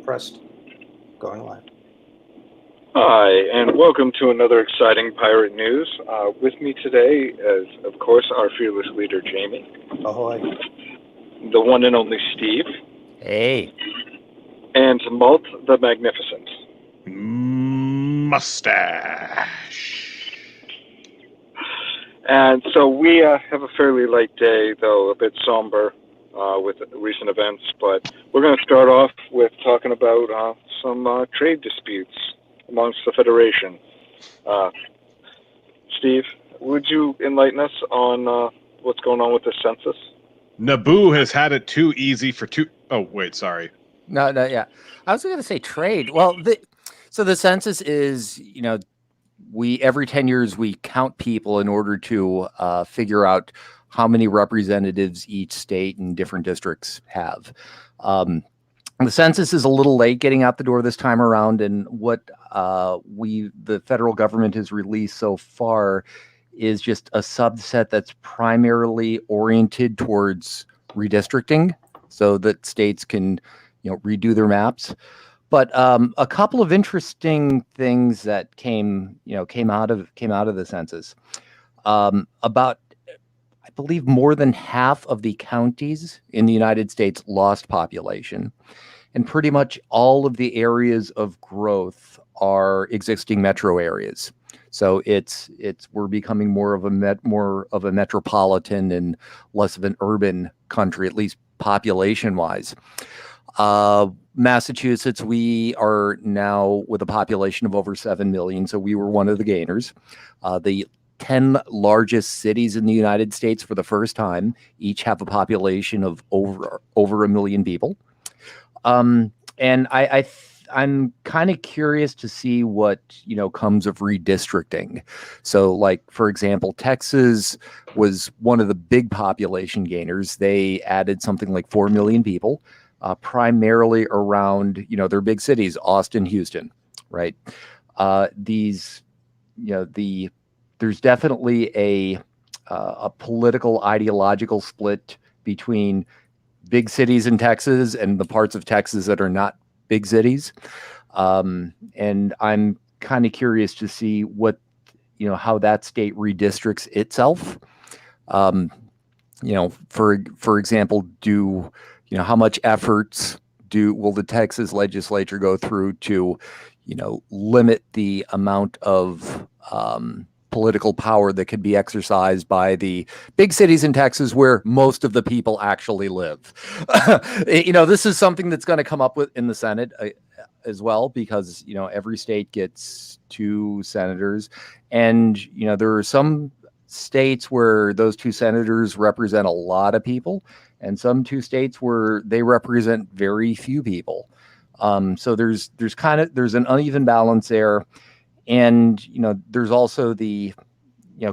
pressed. Going live. Hi, and welcome to another exciting Pirate News. With me today is, of course, our fearless leader, Jamie. Ahoy. The one and only Steve. Hey. And Malt the Magnificent. Mustache. And so we have a fairly light day, though a bit somber with recent events, but we're going to start off with talking about some trade disputes amongst the Federation. Steve, would you enlighten us on what's going on with the census? Naboo has had it too easy for two... Oh, wait, sorry. No, yeah. I was going to say trade. Well, so the census is, every 10 years we count people in order to figure out how many representatives each state and different districts have. The census is a little late getting out the door this time around, and what the federal government has released so far is just a subset that's primarily oriented towards redistricting, so that states can, redo their maps. But a couple of interesting things that came out of the census. About, I believe, more than half of the counties in the United States lost population, and pretty much all of the areas of growth are existing metro areas. So we're becoming more of a metropolitan and less of an urban country, at least population-wise. Massachusetts, we are now with a population of over 7 million, so we were one of the gainers. The 10 largest cities in the United States for the first time each have a population of over 1 million people. And I'm kind of curious to see what, comes of redistricting. So, like, for example, Texas was one of the big population gainers. They added something like 4 million people, primarily around, their big cities, Austin, Houston, right? There's definitely a political ideological split between big cities in Texas and the parts of Texas that are not big cities. And I'm kind of curious to see what, how that state redistricts itself. For example, how much efforts will the Texas legislature go through to, limit the amount of political power that could be exercised by the big cities in Texas where most of the people actually live. This is something that's going to come up with in the Senate as well, because, every state gets 2 senators, and, there are some states where those 2 senators represent a lot of people, and some 2 states where they represent very few people. So there's an uneven balance there. And, there's also the,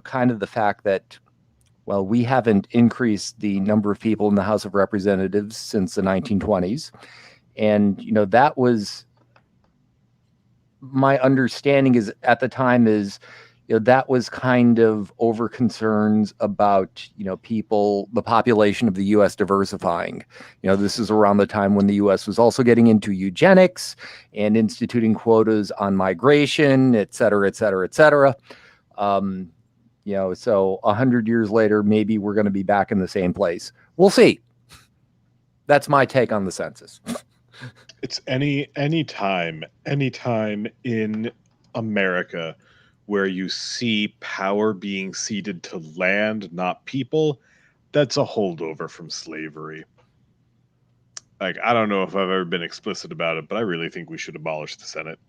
kind of the fact that, well, we haven't increased the number of people in the House of Representatives since the 1920s. And, that was my understanding is at the time is, that was kind of over concerns about, the population of the U.S. diversifying. This is around the time when the U.S. was also getting into eugenics and instituting quotas on migration, et cetera, et cetera, et cetera. So 100 years later, maybe we're going to be back in the same place. We'll see. That's my take on the census. It's any time in America where you see power being ceded to land, not people, that's a holdover from slavery. Like, I don't know if I've ever been explicit about it, but I really think we should abolish the Senate.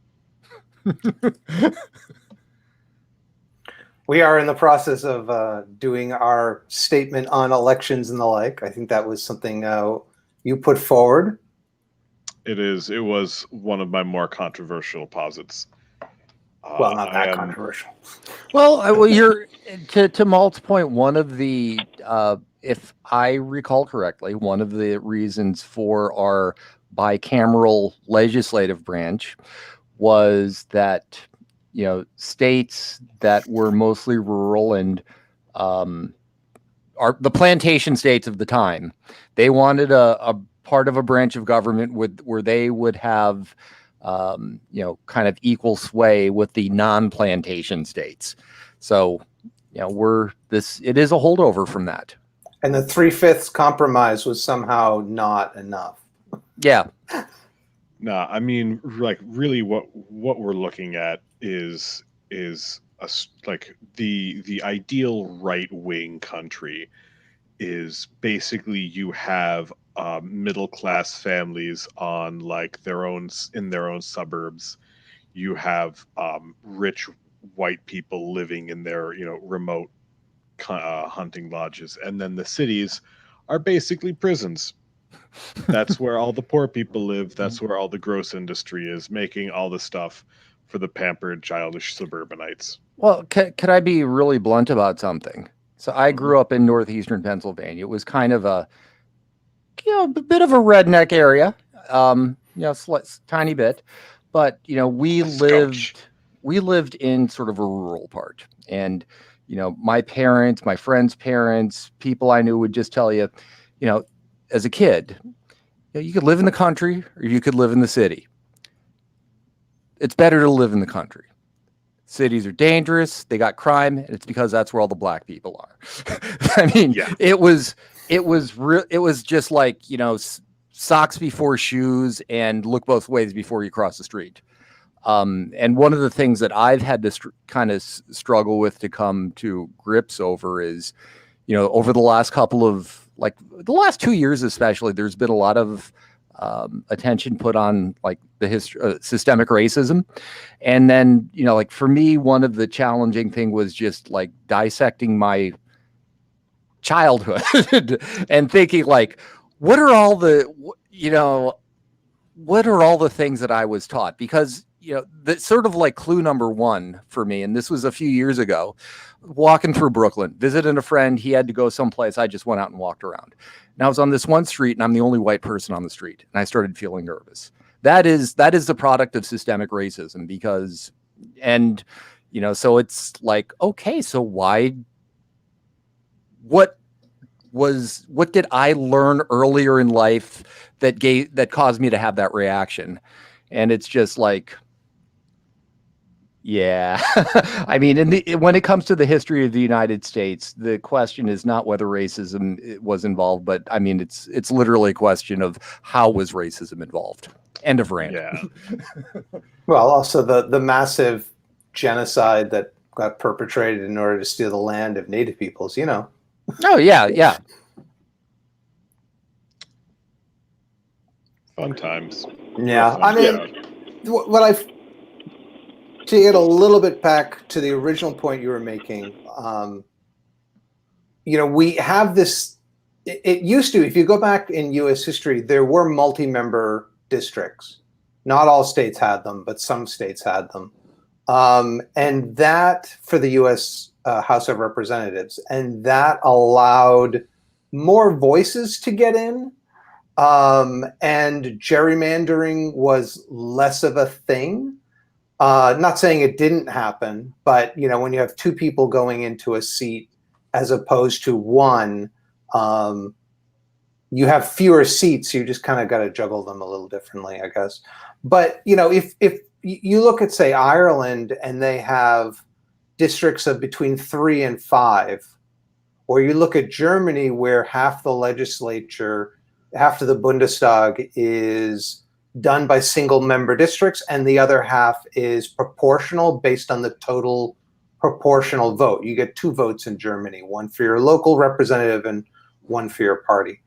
We are in the process of doing our statement on elections and the like. I think that was something you put forward. It was one of my more controversial posits. Well, not that controversial. Well, you're to Malt's point. One of the, if I recall correctly, one of the reasons for our bicameral legislative branch was that, states that were mostly rural and are the plantation states of the time, they wanted a part of a branch of government where they would have, kind of equal sway with the non-plantation states. So, it is a holdover from that. And the 3/5 compromise was somehow not enough. Yeah. No, I mean, like, really, what we're looking at is like the ideal right wing country is basically you have middle class families on like in their own suburbs. You have rich white people living in their remote hunting lodges, and then the cities are basically prisons. That's where all the poor people live. That's where all the gross industry is, making all the stuff for the pampered, childish suburbanites. Well, could I be really blunt about something? So I grew up in northeastern Pennsylvania. It was kind of a bit of a redneck area, tiny bit, but we lived in sort of a rural part, and my parents, my friends' parents, people I knew would just tell you, as a kid, you could live in the country or you could live in the city. It's better to live in the country. Cities are dangerous. They got crime, and it's because that's where all the black people are. I mean, yeah. It was just like, socks before shoes and look both ways before you cross the street. And one of the things that I've had to kind of struggle with to come to grips over is, over the last the last 2 years, especially, there's been a lot of attention put on like the history, systemic racism. And then, for me, one of the challenging thing was just like dissecting my childhood and thinking like, what are all the things that I was taught? Because, that's sort of like clue number one for me. And this was a few years ago, walking through Brooklyn, visiting a friend. He had to go someplace. I just went out and walked around. And I was on this one street and I'm the only white person on the street. And I started feeling nervous. That is the product of systemic racism so it's like, okay, so what did I learn earlier in life that caused me to have that reaction? And it's just like, yeah. I mean, when it comes to the history of the United States, the question is not whether racism was involved, but I mean, it's literally a question of how was racism involved. End of rant. Yeah. Well, also the massive genocide that got perpetrated in order to steal the land of Native peoples, Oh, yeah. Fun times. Yeah. I mean, to get a little bit back to the original point you were making, we have this, it used to, if you go back in U.S. history, there were multi-member districts. Not all states had them, but some states had them. And that for the U.S. House of Representatives, and that allowed more voices to get in. And gerrymandering was less of a thing. Not saying it didn't happen, but when you have two people going into a seat as opposed to one, you have fewer seats. You just kind of got to juggle them a little differently, I guess. But if you look at, say, Ireland, and they have districts of between 3 and 5, or you look at Germany, where half the legislature, half of the Bundestag is done by single member districts, and the other half is proportional based on the total proportional vote. You get 2 votes in Germany, one for your local representative and one for your party.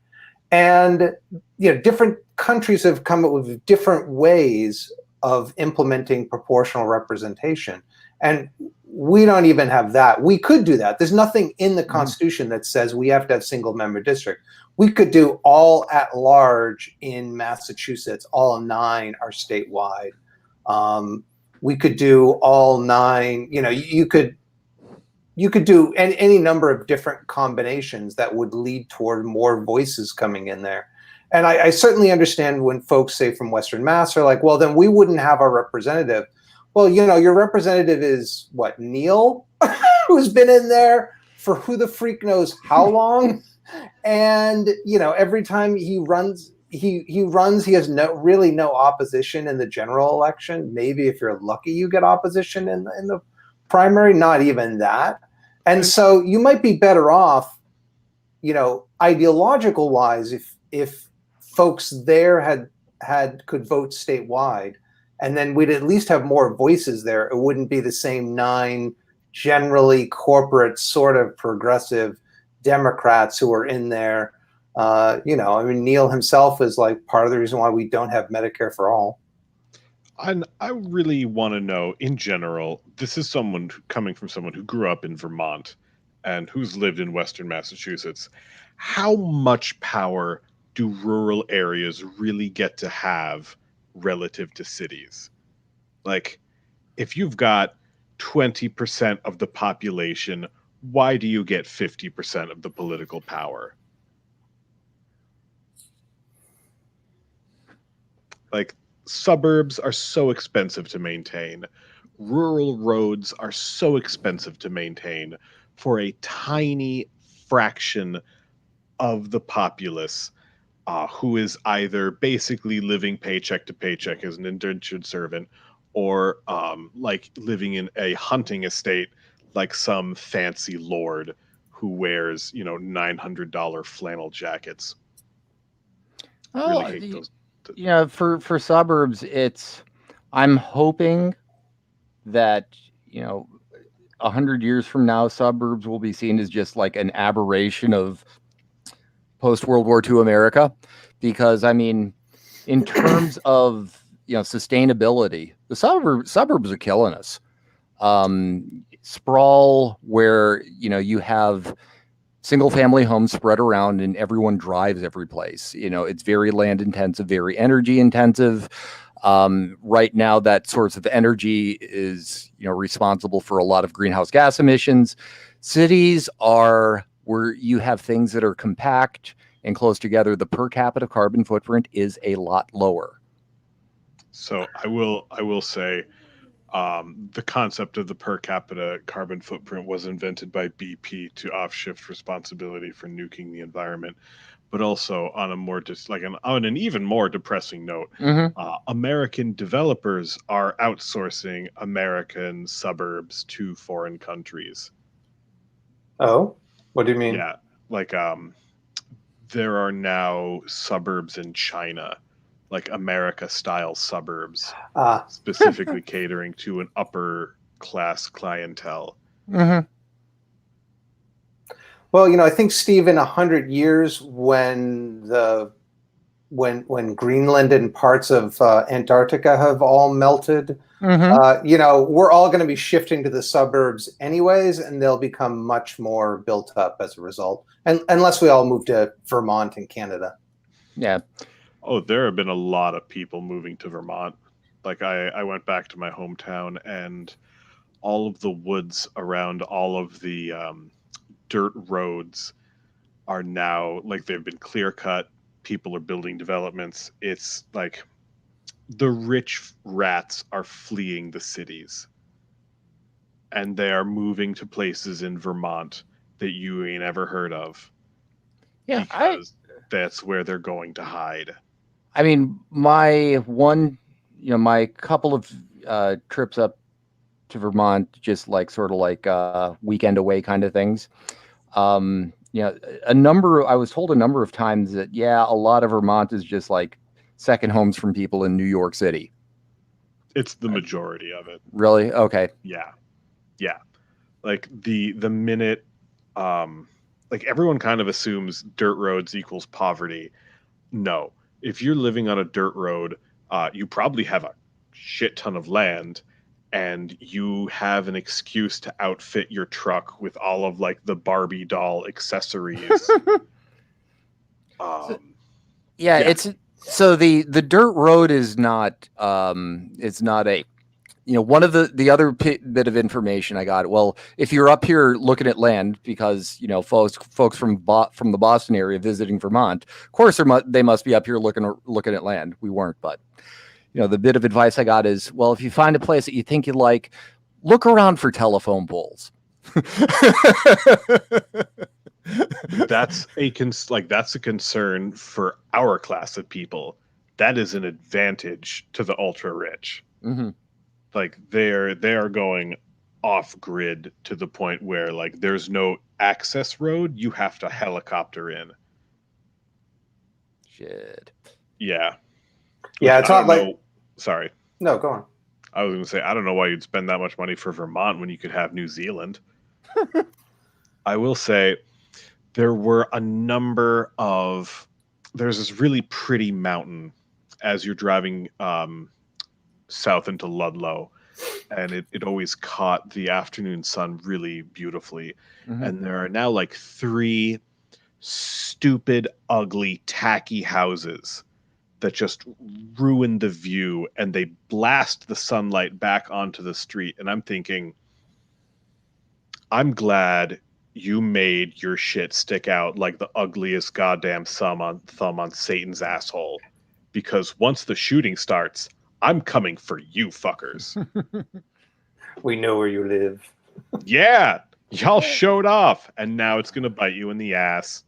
And different countries have come up with different ways of implementing proportional representation. And we don't even have that. We could do that. There's nothing in the Constitution that says we have to have single member district. We could do all at large in Massachusetts. All 9 are statewide. We could do all 9. You could do any number of different combinations that would lead toward more voices coming in there. And I certainly understand when folks say from Western Mass are like, well, then we wouldn't have our representative. Well, your representative is what, Neil, who's been in there for who the freak knows how long. And, every time he runs he runs. He has no opposition in the general election. Maybe if you're lucky, you get opposition in the primary. Not even that. And so you might be better off, ideological wise, if folks there could vote statewide, and then we'd at least have more voices there. It wouldn't be the same 9 generally corporate sort of progressive Democrats who are in there. Neil himself is like part of the reason why we don't have Medicare for all. And I really want to know, in general, this is coming from someone who grew up in Vermont and who's lived in Western Massachusetts. How much power do rural areas really get to have relative to cities? Like, if you've got 20% of the population, why do you get 50% of the political power? Like, suburbs are so expensive to maintain. Rural roads are so expensive to maintain for a tiny fraction of the populace who is either basically living paycheck to paycheck as an indentured servant, or like living in a hunting estate like some fancy lord who wears, $900 flannel jackets. Oh, Really hate those. for suburbs, I'm hoping that 100 years from now, suburbs will be seen as just like an aberration of post World War II America, because in terms of sustainability, the suburbs are killing us. Sprawl, where you have single family homes spread around and everyone drives every place. It's very land intensive, very energy intensive. Right now, that source of energy is responsible for a lot of greenhouse gas emissions. Cities are where you have things that are compact and close together. The per capita carbon footprint is a lot lower. So I will say, the concept of the per capita carbon footprint was invented by BP to offshift responsibility for nuking the environment, but also on an even more depressing note, American developers are outsourcing American suburbs to foreign countries. Oh, what do you mean? Yeah, like there are now suburbs in China, like America-style suburbs, specifically catering to an upper-class clientele. Mm-hmm. Well, I think, Steve, in 100 years, when Greenland and parts of Antarctica have all melted, we're all going to be shifting to the suburbs anyways, and they'll become much more built up as a result, unless we all move to Vermont and Canada. Yeah. Oh, there have been a lot of people moving to Vermont. Like, I went back to my hometown, and all of the woods around all of the dirt roads are now, like, they've been clear cut. People are building developments. It's like the rich rats are fleeing the cities, and they are moving to places in Vermont that you ain't ever heard of. Yeah, because that's where they're going to hide. My couple of trips up to Vermont, just like sort of like weekend away kind of things. I was told a number of times that, a lot of Vermont is just like second homes from people in New York City. It's the majority of it. Really? Okay. Yeah. Like the minute, like everyone kind of assumes dirt roads equals poverty. No. If you're living on a dirt road, you probably have a shit ton of land, and you have an excuse to outfit your truck with all of like the Barbie doll accessories. It's so the dirt road is not it's not a one of the other bit of information I got. Well, if you're up here looking at land, because folks from the Boston area visiting Vermont, of course they must be up here looking at land. We weren't, but the bit of advice I got is, well, if you find a place that you think you like, look around for telephone poles. That's that's a concern for our class of people. That is an advantage to the ultra rich. Mhm. Like they are going off grid to the point where like there's no access road. You have to helicopter in. Shit. Yeah. Yeah, Which it's I not don't like know. Sorry. no, go on. I was going to say, I don't know why you'd spend that much money for Vermont when you could have New Zealand. I will say there were a number of. There's this really pretty mountain as you're driving south into Ludlow, and it always caught the afternoon sun really beautifully. Mhm. And there are now like 3 stupid, ugly, tacky houses that just ruin the view, and they blast the sunlight back onto the street. And I'm thinking, I'm glad you made your shit stick out like the ugliest goddamn thumb on Satan's asshole. Because once the shooting starts, I'm coming for you fuckers. We know where you live. Yeah, y'all showed off, and now it's gonna bite you in the ass.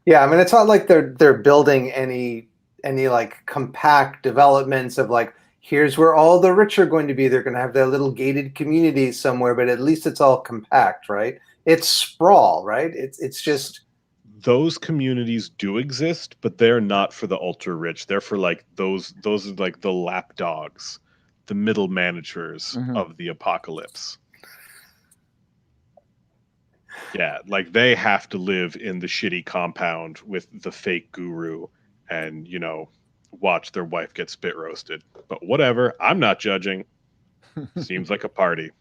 Yeah, I mean, it's not like they're building any like compact developments of like, here's where all the rich are going to be. They're going to have their little gated communities somewhere, but at least it's all compact, right? It's sprawl, right? It's just Those communities do exist, but they're not for the ultra rich. They're for like those are like the lap dogs, the middle managers Mhm. of the apocalypse. Yeah, like they have to live in the shitty compound with the fake guru and, watch their wife get spit roasted. But whatever, I'm not judging. Seems like a party.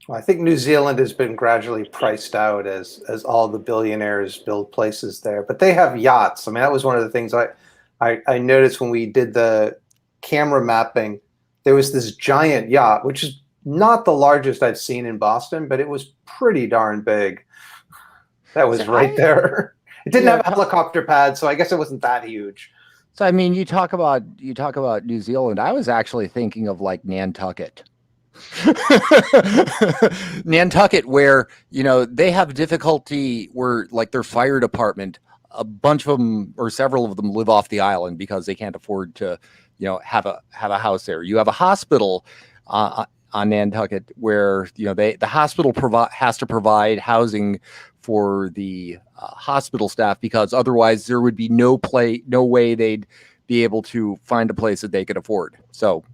I think New Zealand has been gradually priced out as all the billionaires build places there, but they have yachts. I mean, that was one of the things I noticed when we did the camera mapping. There was this giant yacht, which is not the largest I've seen in Boston, but it was pretty darn big. That was So right there. It didn't have a Yeah. helicopter pad, so I guess it wasn't that huge. So I mean, you talk about New Zealand. I was actually thinking of like Nantucket. Nantucket, where they have difficulty where like their fire department, a bunch of them or several of them live off the island because they can't afford to, have a house there. You have a hospital on Nantucket where the hospital has to provide housing for the hospital staff because otherwise there would be no way they'd be able to find a place that they could afford. So,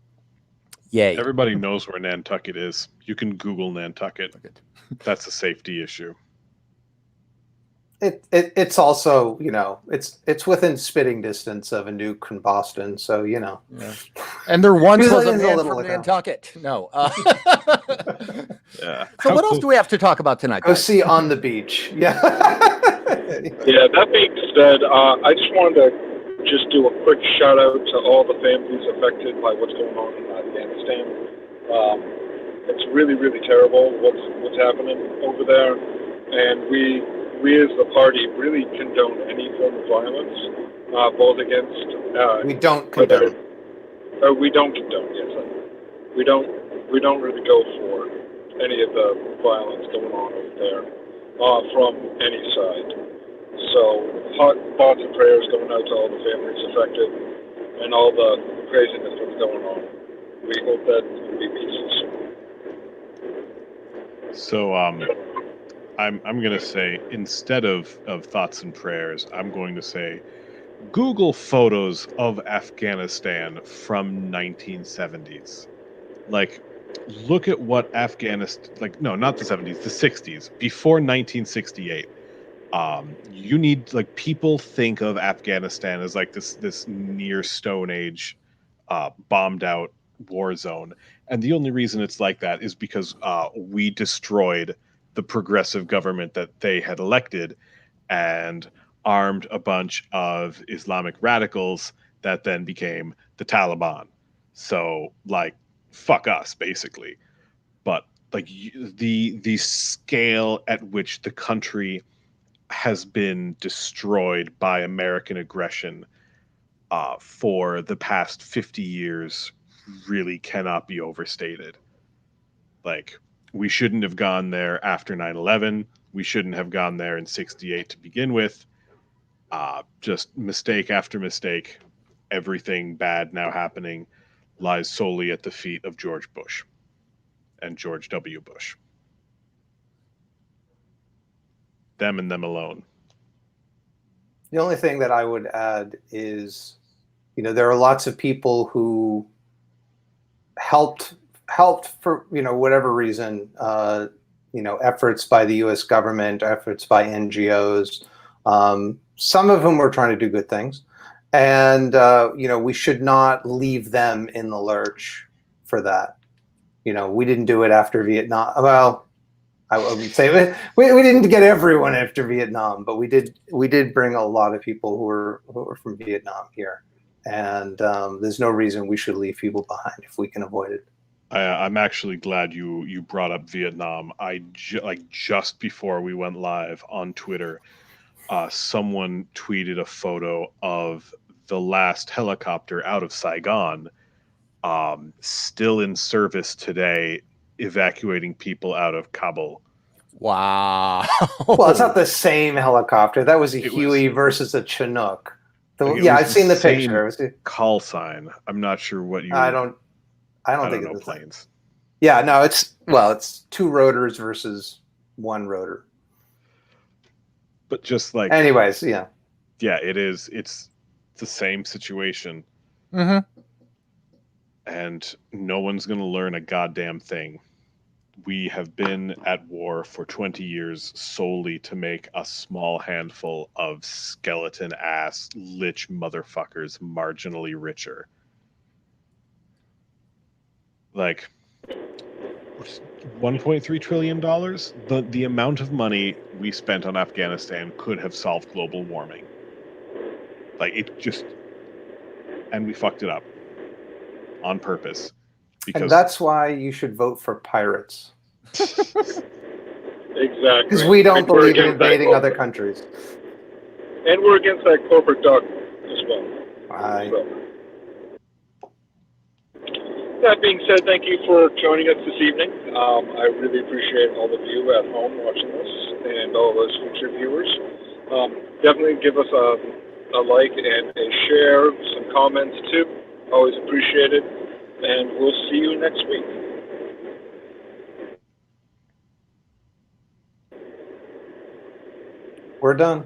yay. Everybody knows where Nantucket is. You can Google Nantucket. That's a safety issue. It's also it's within spitting distance of a nuke in Boston, so Yeah. And there once was a New Zealand's a man little from like Nantucket. No. Yeah. So How what else close- do we have to talk about tonight, go guys? see On the Beach. Yeah. Yeah, that being said, I just wanted to just do a quick shout out to all the families affected by what's going on in Afghanistan. It's really, really terrible what's happening over there, and we as the party really condone any form of violence, both against. We don't condone. We don't condone. Yes, we don't really go for any of the violence going on over there from any side. So thoughts and prayers going out to all the families affected and all the craziness that's going on. We hope that will be peaceful soon. So I'm gonna say, instead of thoughts and prayers, I'm going to say Google photos of Afghanistan from 1970s. Like, look at what Afghanistan, like, no, not the 70s, the 60s, before 1968. You need, like, people think of Afghanistan as like this near Stone Age, bombed out war zone, and the only reason it's like that is because we destroyed the progressive government that they had elected and armed a bunch of Islamic radicals that then became the Taliban. So, like, fuck us, basically. But like the scale at which the country has been destroyed by American aggression for the past 50 years really cannot be overstated. Like, we shouldn't have gone there after 9/11. We shouldn't have gone there in '68 to begin with. Just mistake after mistake. Everything bad now happening lies solely at the feet of George Bush and George W. Bush. Them and them alone. The only thing that I would add is, there are lots of people who helped for, whatever reason, efforts by the U.S. government, efforts by NGOs. Some of them were trying to do good things. And, we should not leave them in the lurch for that. We didn't do it after Vietnam. Well, I would say we didn't get everyone after Vietnam, but we did bring a lot of people who were from Vietnam here. And there's no reason we should leave people behind if we can avoid it. I'm actually glad you brought up Vietnam. Just before we went live on Twitter, someone tweeted a photo of the last helicopter out of Saigon, still in service today, evacuating people out of Kabul. Wow. Well, it's not the same helicopter. That was a Huey versus a Chinook. I've seen the picture. Call sign. I'm not sure what you. I don't think know it's planes. Yeah, no, it's two rotors versus one rotor. But just like, anyways, yeah, it is. It's the same situation, and no one's gonna learn a goddamn thing. We have been at war for 20 years solely to make a small handful of skeleton-ass lich motherfuckers marginally richer. Like, $1.3 trillion? The amount of money we spent on Afghanistan could have solved global warming. Like, it just... And we fucked it up. On purpose. And that's why you should vote for pirates. Exactly. Because we don't believe in invading other countries. And we're against that corporate dogma as well. Right. So. That being said, thank you for joining us this evening. I really appreciate all of you at home watching this and all those future viewers. Definitely give us a like and a share, some comments too. Always appreciate it. And we'll see you next week. We're done.